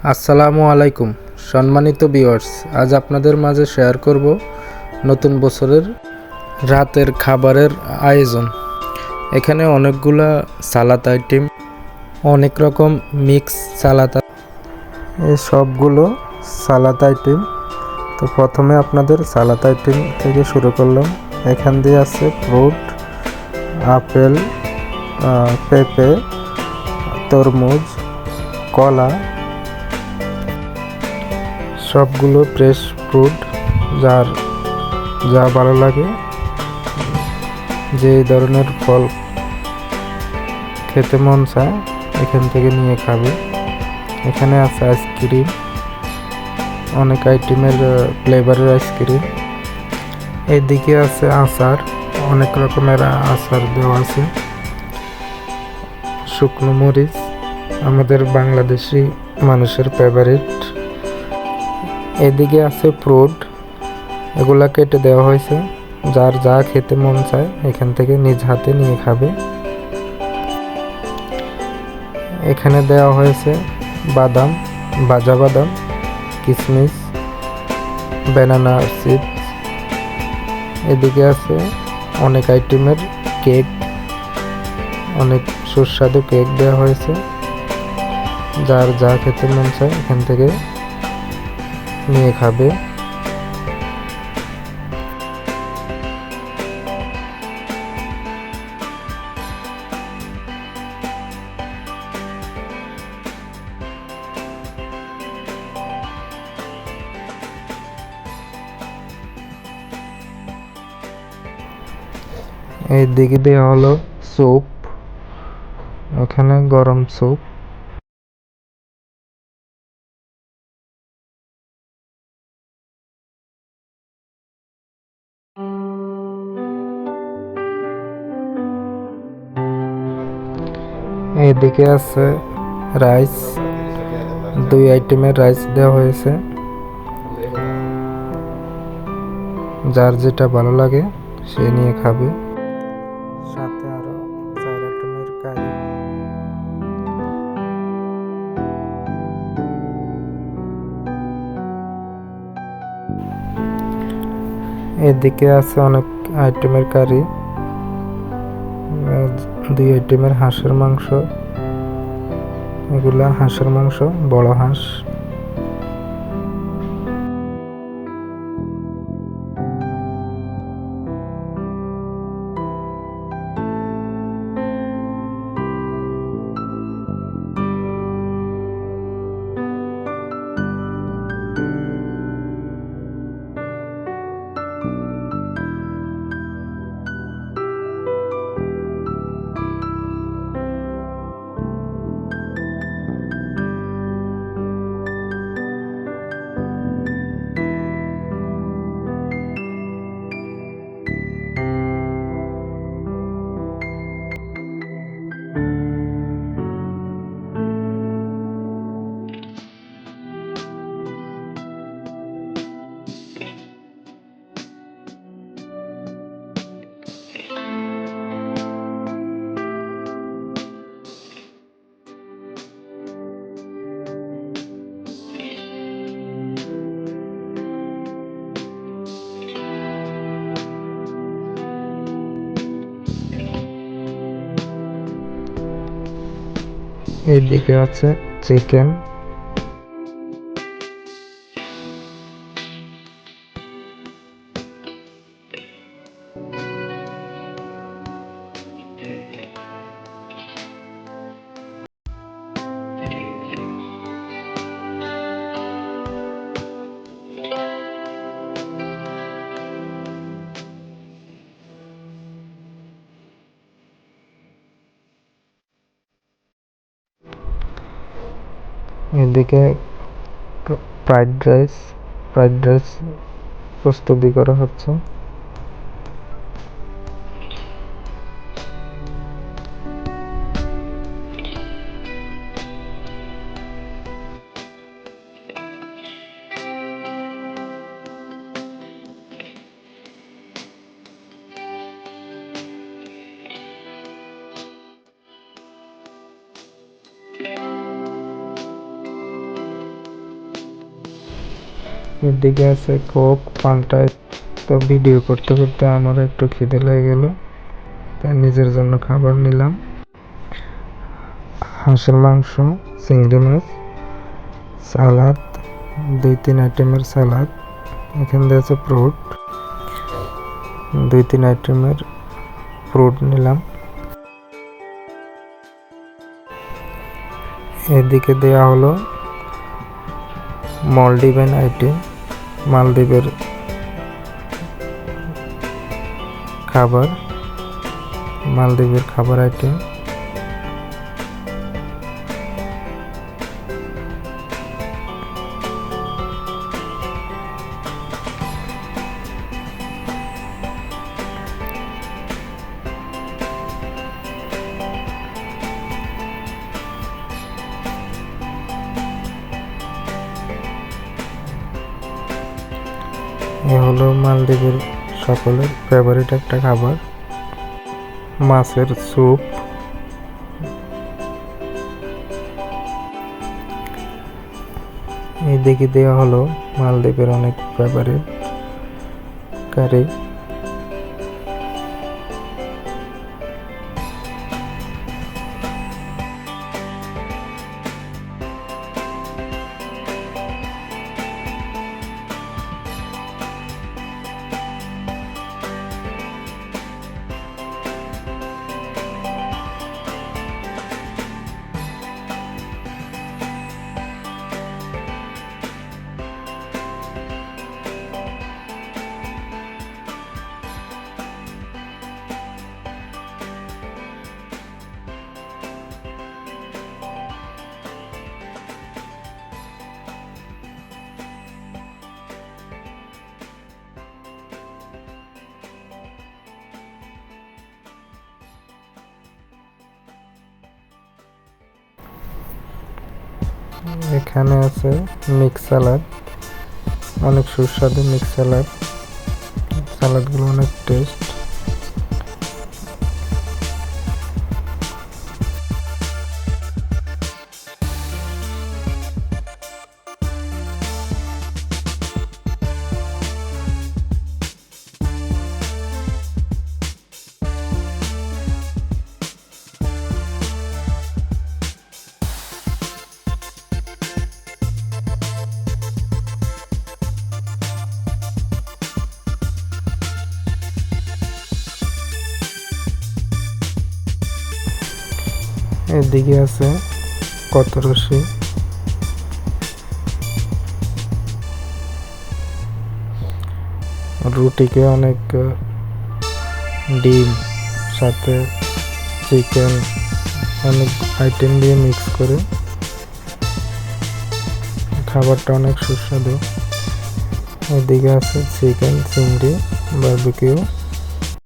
আসসালামু আলাইকুম সম্মানিত ভিউয়ার্স, আজ আপনাদের মাঝে শেয়ার করব নতুন বছরের রাতের খাবারের আয়োজন। এখানে অনেকগুলা সালাদ আইটেম, অনেক রকম মিক্স সালাদ, এই সবগুলো সালাদ আইটেম। তো প্রথমে আপনাদের সালাদ আইটেম থেকে শুরু করলাম। এখান দিয়ে আছে ফ্রুট, আপেল, পেঁপে, তরমুজ, কলা, সবগুলো ফ্রেশ ফ্রুট, যার যা ভালো লাগে, যে ধরনের ফল খেতে মন চায় এখান থেকে নিয়ে খাবে। এখানে আছে আইসক্রিম, অনেক আইটেমের ফ্লেভারের আইসক্রিম। এদিকে আছে আচার, অনেক রকমের আচার দেওয়া আছে। শুকনো মরিচ, আমাদের বাংলাদেশি মানুষের ফেভারিট। এদিকে আছে ফ্রুট, এগুলা কেটে দেওয়া হয়েছে, যার যা খেতে মন চায় এখান থেকে নিজ হাতে নিয়ে খাবে। এখানে দেওয়া হয়েছে বাদাম, ভাজা বাদাম, কিশমিশ, ব্যানানা চিপস। এদিকে আছে অনেক আইটেমের কেক, অনেক সুস্বাদু কেক দেওয়া হয়েছে, যার যা খেতে মন চায় এখান থেকে নিয়ে খাবে। এই দিকে দেওয়া হলো স্যুপ, ওখানে গরম স্যুপ। এইদিকে আছে রাইস, দুই আইটেমের রাইস দেওয়া হয়েছে, যার যেটা ভালো লাগে সে নিয়ে খাবে। সাথে আরো 4 আইটেমের কারি। এদিকে আছে অনেক আইটেমের কারি, দুই আইটেমের হাঁসের মাংস, এগুলা হাঁসের মাংস, বড় হাঁস। এইদিকে আছে চিকেন। এদিকে ফ্রাইড রাইস প্রস্তুতি করা হচ্ছে। এদিকে আছে কোক পান্তা। তো ভিডিও করতে করতে আমার একটু খিদে লেগে গেল, তাই নিজের জন্য খাবার নিলাম। হাঁসের মাংস, চিংড়ি মাছ, সালাদ, 2-3 আইটেমের সালাদ। এখান দিয়ে আছে ফ্রুট, 2-3 আইটেমের ফ্রুট নিলাম। এদিকে দেয়া হলো মলডিভেন আইটেম, মালদ্বীপের খাবার, মালদ্বীপের খাবার আইটেম। এ হলো মালদ্বীপের সকলের ফেভারিট একটা খাবার, মাছের স্যুপ। এইদিকে দেওয়া হলো মালদ্বীপের অনেক ফেভারিট কারি। এখানে আছে মিক্স সালাদ, অনেক সুস্বাদু মিক্স সালাদ। সালাদগুলো অনেক টেস্ট। এদিকে আছে কতরসি, রুটিকে অনেক ডিম সাথে চিকেন অনেক আইটেম দিয়ে মিক্স করে খাবারটা অনেক সুস্বাদু। এদিকে আছে চিকেন, চিংড়ি, বারবিকিউ।